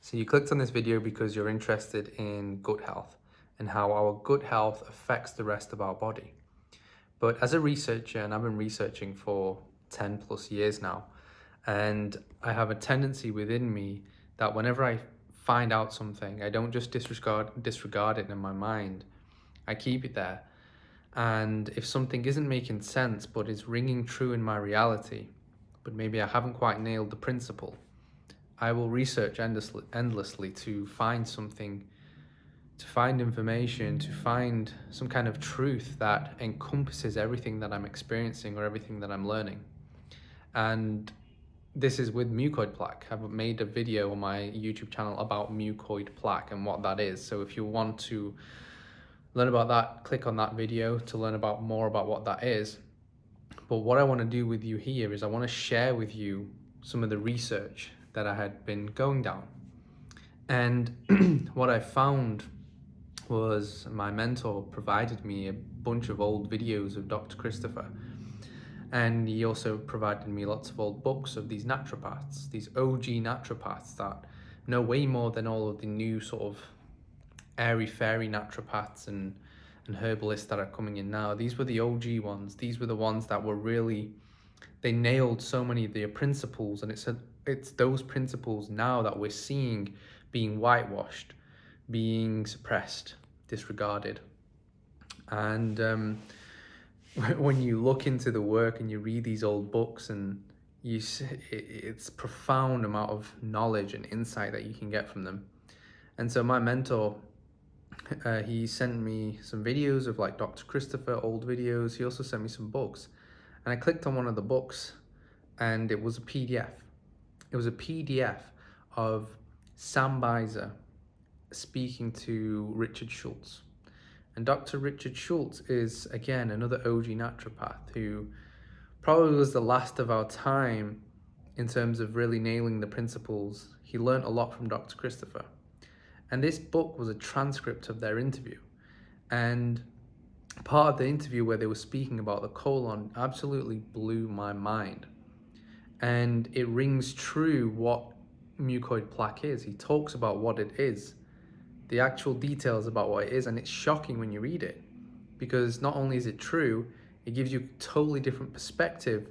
So you clicked on this video because you're interested in gut health and how our gut health affects the rest of our body. But as a researcher, and I've been researching for 10 plus years now, and I have a tendency within me that whenever I find out something, I don't just disregard it in my mind. I keep it there. And if something isn't making sense but is ringing true in my reality, but maybe I haven't quite nailed the principle, I will research endlessly to find something, to find information, to find some kind of truth that encompasses everything that I'm experiencing or everything that I'm learning. And this is with mucoid plaque. I've made a video on my YouTube channel about mucoid plaque and what that is. So if you want to learn about that, click on that video to learn about more about what that is. But what I want to do with you here is I want to share with you some of the research that I had been going down. And what I found was my mentor provided me a bunch of old videos of Dr. Christopher. And he also provided me lots of old books of these naturopaths, these OG naturopaths that know way more than all of the new sort of airy-fairy naturopaths and herbalists that are coming in now. These were the OG ones. These were the ones that were really, they nailed so many of their principles, and it's those principles now that we're seeing being whitewashed, being suppressed, disregarded. And when you look into the work and you read these old books, and you see, it's profound amount of knowledge and insight that you can get from them. And so my mentor, he sent me some videos of like Dr. Christopher, old videos. He also sent me some books, and I clicked on one of the books, and it was a PDF. It was a PDF of Sam Biser speaking to Richard Schultz. And Dr. Richard Schultz is, again, another OG naturopath who probably was the last of our time in terms of really nailing the principles. He learned a lot from Dr. Christopher. And this book was a transcript of their interview. And part of the interview where they were speaking about the colon absolutely blew my mind. And it rings true what mucoid plaque is. He talks about what it is, the actual details about what it is, and it's shocking when you read it, because not only is it true, it gives you a totally different perspective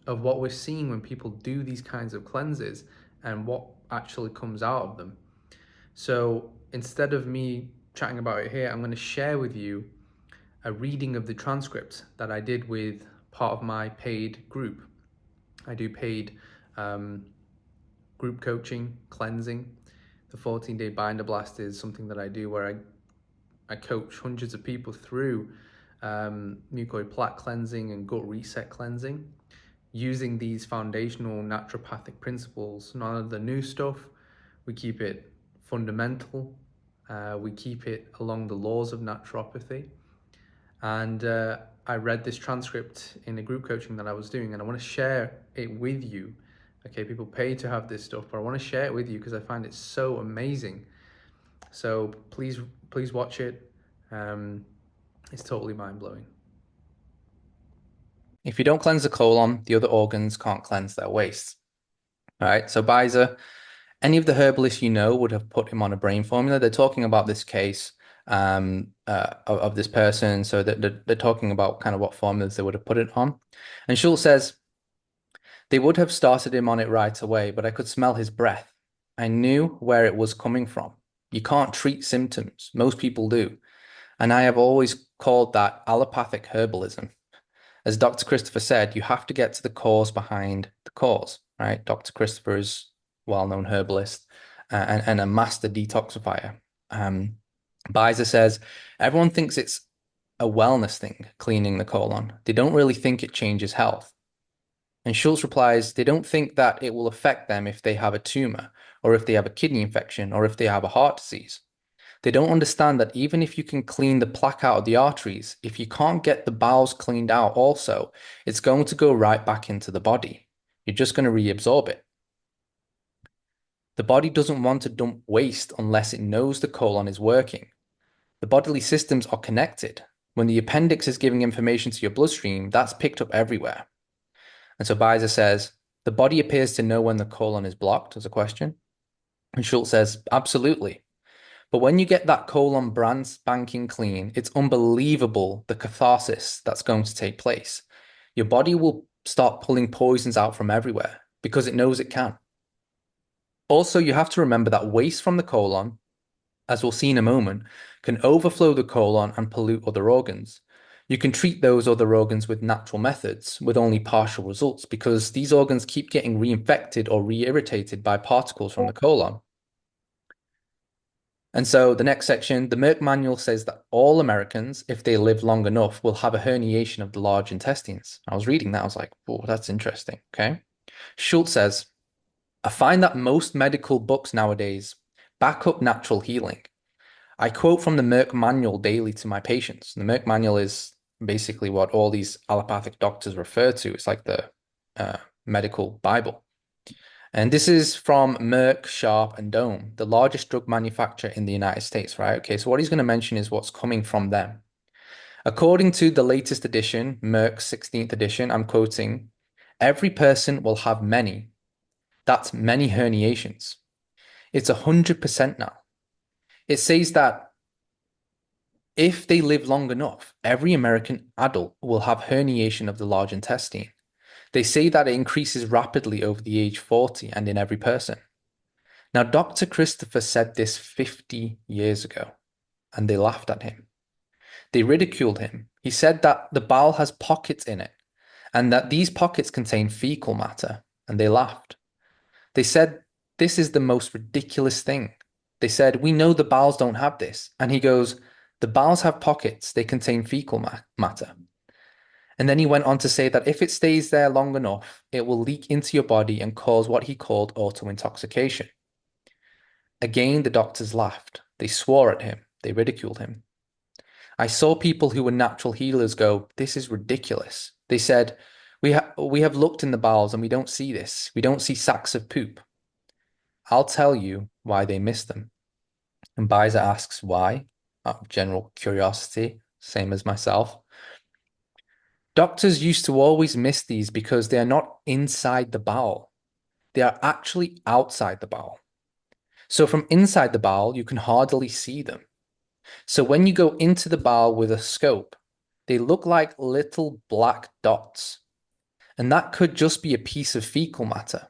of what we're seeing when people do these kinds of cleanses and what actually comes out of them. So instead of me chatting about it here, I'm going to share with you a reading of the transcript that I did with part of my paid group. I do paid group coaching, cleansing. The 14-day binder blast is something that I do where I coach hundreds of people through mucoid plaque cleansing and gut reset cleansing using these foundational naturopathic principles. None of the new stuff. We keep it fundamental. We keep it along the laws of naturopathy. And I read this transcript in a group coaching that I was doing, and I want to share it with you. Okay, people pay to have this stuff, but I want to share it with you because I find it so amazing. So please watch it. It's totally mind-blowing. If you don't cleanse the colon, the other organs can't cleanse their waste. All right, so Biser, any of the herbalists you know would have put him on a brain formula. They're talking about this case of this person. So they're talking about kind of what formulas they would have put it on. And Schultz says, they would have started him on it right away, but I could smell his breath. I knew where it was coming from. You can't treat symptoms. Most people do. And I have always called that allopathic herbalism. As Dr. Christopher said, you have to get to the cause behind the cause, right? Dr. Christopher is a well-known herbalist and a master detoxifier. Biser says, everyone thinks it's a wellness thing, cleaning the colon. They don't really think it changes health. And Schultz replies, they don't think that it will affect them if they have a tumor, or if they have a kidney infection, or if they have a heart disease. They don't understand that even if you can clean the plaque out of the arteries, if you can't get the bowels cleaned out also, it's going to go right back into the body. You're just going to reabsorb it. The body doesn't want to dump waste unless it knows the colon is working. The bodily systems are connected. When the appendix is giving information to your bloodstream, that's picked up everywhere. And so Biser says, the body appears to know when the colon is blocked, as a question. And Schultz says, absolutely. But when you get that colon brand spanking clean, it's unbelievable the catharsis that's going to take place. Your body will start pulling poisons out from everywhere because it knows it can. Also, you have to remember that waste from the colon, as we'll see in a moment, can overflow the colon and pollute other organs. You can treat those other organs with natural methods with only partial results because these organs keep getting reinfected or re-irritated by particles from the colon. And so the next section, the Merck manual says that all Americans, if they live long enough, will have a herniation of the large intestines. I was reading that, I was like, oh, that's interesting. Okay. Schultz says, I find that most medical books nowadays back up natural healing. I quote from the Merck manual daily to my patients. The Merck manual is basically what all these allopathic doctors refer to. It's like the medical Bible. And this is from Merck, Sharp, and Dome, the largest drug manufacturer in the United States, right? Okay, so what he's going to mention is what's coming from them. According to the latest edition, Merck's 16th edition, I'm quoting, every person will have many. That's many herniations. It's 100% now. It says that if they live long enough, every American adult will have herniation of the large intestine. They say that it increases rapidly over the age 40 and in every person. Now, Dr. Christopher said this 50 years ago, and they laughed at him. They ridiculed him. He said that the bowel has pockets in it, and that these pockets contain fecal matter, and they laughed. They said, this is the most ridiculous thing. They said, we know the bowels don't have this. And he goes, the bowels have pockets, they contain fecal matter. And then he went on to say that if it stays there long enough, it will leak into your body and cause what he called auto-intoxication. Again, the doctors laughed. They swore at him. They ridiculed him. I saw people who were natural healers go, this is ridiculous. They said, we have looked in the bowels and we don't see this. We don't see sacks of poop. I'll tell you why they miss them. And Biser asks why. Out of general curiosity, same as myself. Doctors used to always miss these because they are not inside the bowel. They are actually outside the bowel. So from inside the bowel, you can hardly see them. So when you go into the bowel with a scope, they look like little black dots. And that could just be a piece of fecal matter.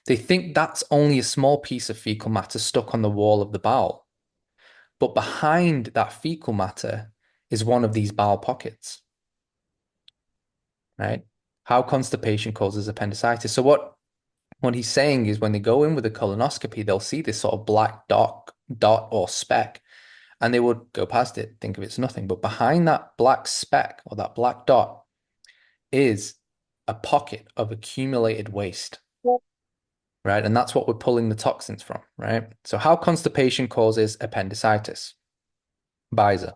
They think that's only a small piece of fecal matter stuck on the wall of the bowel. But behind that fecal matter is one of these bowel pockets, right? How constipation causes appendicitis. So what he's saying is when they go in with a colonoscopy, they'll see this sort of black dot or speck, and they would go past it, think of it's nothing. But behind that black speck or that black dot is a pocket of accumulated waste, right? And that's what we're pulling the toxins from, right? So how constipation causes appendicitis. Biser.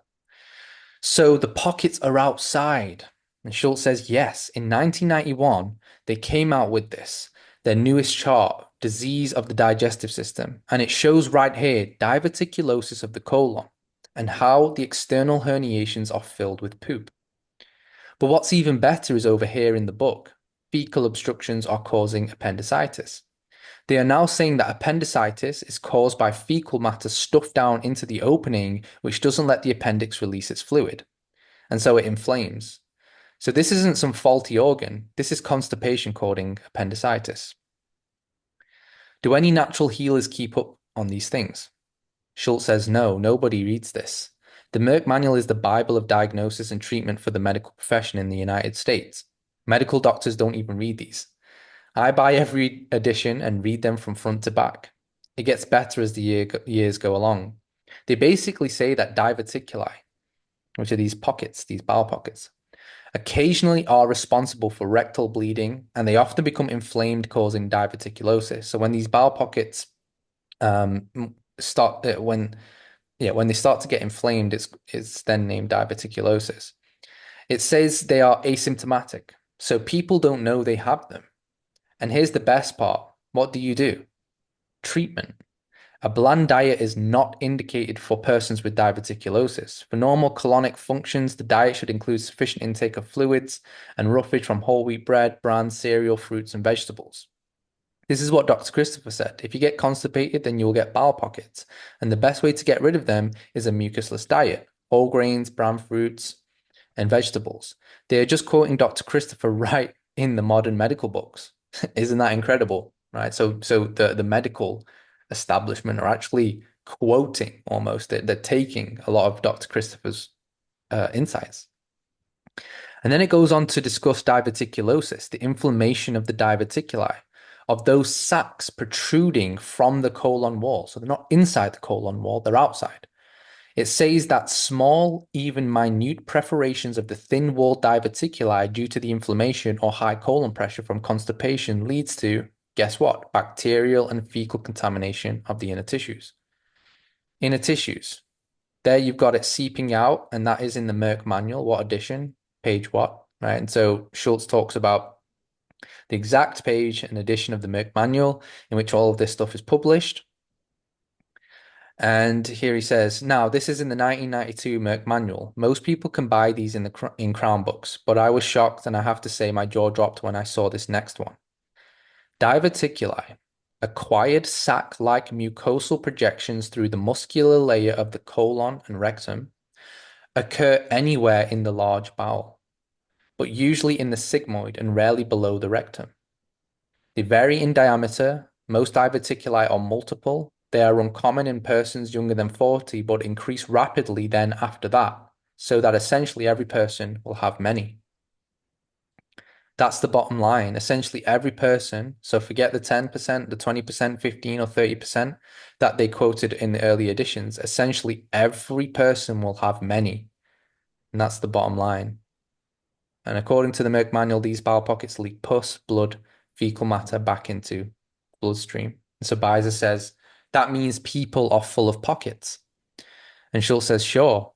So the pockets are outside. And Schultz says, yes, in 1991, they came out with this, their newest chart, disease of the digestive system. And it shows right here, diverticulosis of the colon and how the external herniations are filled with poop. But what's even better is over here in the book, fecal obstructions are causing appendicitis. They are now saying that appendicitis is caused by fecal matter stuffed down into the opening, which doesn't let the appendix release its fluid. And so it inflames. So this isn't some faulty organ. This is constipation causing appendicitis. Do any natural healers keep up on these things? Schultz says, no, nobody reads this. The Merck Manual is the Bible of diagnosis and treatment for the medical profession in the United States. Medical doctors don't even read these. I buy every edition and read them from front to back. It gets better as the years go along. They basically say that diverticuli, which are these pockets, these bowel pockets, occasionally are responsible for rectal bleeding, and they often become inflamed, causing diverticulosis. So when these bowel pockets start when they start to get inflamed, it's then named diverticulosis. It says they are asymptomatic, so people don't know they have them. And here's the best part. What do? Treatment. A bland diet is not indicated for persons with diverticulosis. For normal colonic functions, the diet should include sufficient intake of fluids and roughage from whole wheat bread, bran, cereal, fruits, and vegetables. This is what Dr. Christopher said. If you get constipated, then you'll get bowel pockets. And the best way to get rid of them is a mucusless diet, whole grains, brown fruits, and vegetables. They are just quoting Dr. Christopher right in the modern medical books. Isn't that incredible? Right. So the medical establishment are actually quoting almost, they're taking a lot of Dr. Christopher's insights. And then it goes on to discuss diverticulosis, the inflammation of the diverticuli, of those sacs protruding from the colon wall. So they're not inside the colon wall, they're outside. It says that small, even minute perforations of the thin wall diverticuli due to the inflammation or high colon pressure from constipation leads to, guess what? Bacterial and fecal contamination of the inner tissues. Inner tissues. There you've got it seeping out, and that is in the Merck manual. What edition? Page what? Right. And so Schultz talks about the exact page and edition of the Merck manual in which all of this stuff is published. And here he says, now this is in the 1992 Merck manual. Most people can buy these in Crown books, but I was shocked, and I have to say my jaw dropped when I saw this next one. Diverticuli, acquired sac-like mucosal projections through the muscular layer of the colon and rectum, occur anywhere in the large bowel, but usually in the sigmoid and rarely below the rectum. They vary in diameter. Most diverticuli are multiple. They are uncommon in persons younger than 40, but increase rapidly then after that, so that essentially every person will have many. That's the bottom line. Essentially every person, so forget the 10%, the 20%, 15 or 30% that they quoted in the early editions. Essentially every person will have many. And that's the bottom line. And according to the Merck manual, these bowel pockets leak pus, blood, fecal matter back into bloodstream. And so Biser says, that means people are full of pockets. And Schultz says, sure.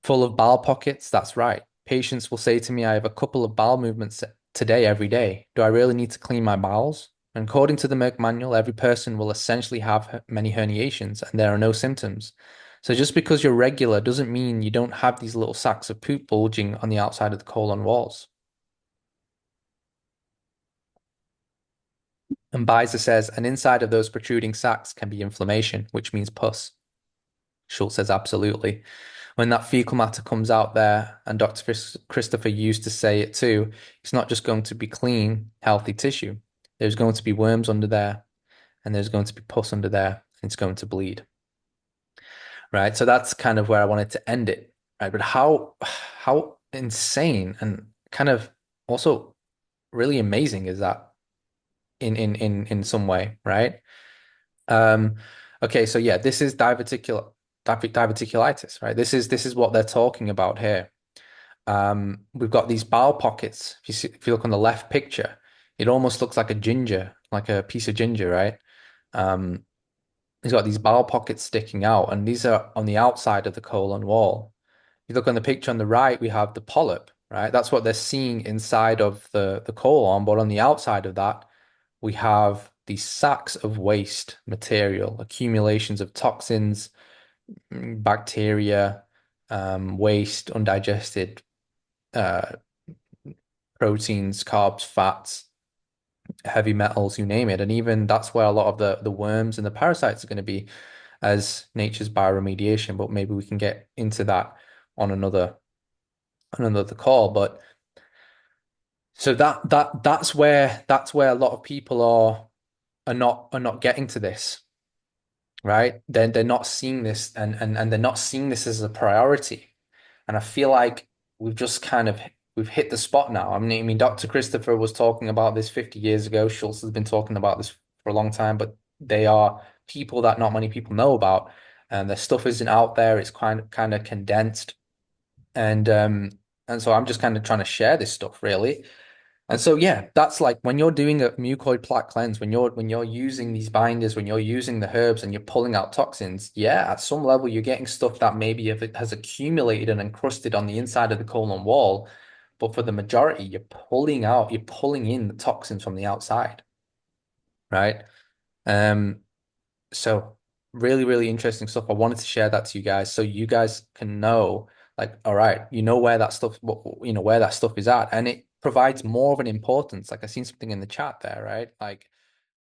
Full of bowel pockets? That's right. Patients will say to me, I have a couple of bowel movements today, every day. Do I really need to clean my bowels? And according to the Merck manual, every person will essentially have many herniations and there are no symptoms. So just because you're regular doesn't mean you don't have these little sacs of poop bulging on the outside of the colon walls. And Biser says, and inside of those protruding sacs can be inflammation, which means pus. Schultz says, absolutely. When that fecal matter comes out there, and Dr. Christopher used to say it too, it's not just going to be clean, healthy tissue. There's going to be worms under there, and there's going to be pus under there, and it's going to bleed. Right? So that's kind of where I wanted to end it. Right? But how insane and kind of also really amazing is that in some way, right? Um, okay, so yeah, this is diverticulitis, right? This is what they're talking about here. We've got these bowel pockets. If you look on the left picture, it almost looks like a ginger, like a piece of ginger, right? Um, he's got these bowel pockets sticking out, and these are on the outside of the colon wall. If you look on the picture on the right, we have the polyp, right? That's what they're seeing inside of the colon, but on the outside of that, we have these sacks of waste material, accumulations of toxins, bacteria, waste, undigested uh, proteins, carbs, fats, heavy metals, you name it. And even that's where a lot of the worms and the parasites are going to be as nature's bioremediation. But maybe we can get into that on another call. But so that's where a lot of people are not getting to this, right? They're not seeing this and they're not seeing this as a priority. And I feel like we've hit the spot now. I mean, Dr. Christopher was talking about this 50 years ago. Schultz has been talking about this for a long time, but they are people that not many people know about. And their stuff isn't out there. It's kind of condensed. And so I'm just kind of trying to share this stuff really. And so yeah, that's like when you're doing a mucoid plaque cleanse, when you're using these binders, when you're using the herbs and you're pulling out toxins, yeah, at some level you're getting stuff that maybe if it has accumulated and encrusted on the inside of the colon wall, but for the majority, you're pulling in the toxins from the outside, right? Um, so really, really interesting stuff. I wanted to share that to you guys so you guys can know, like, all right, you know where that stuff, where that stuff is at, and it provides more of an importance. Like I seen something in the chat there, right? Like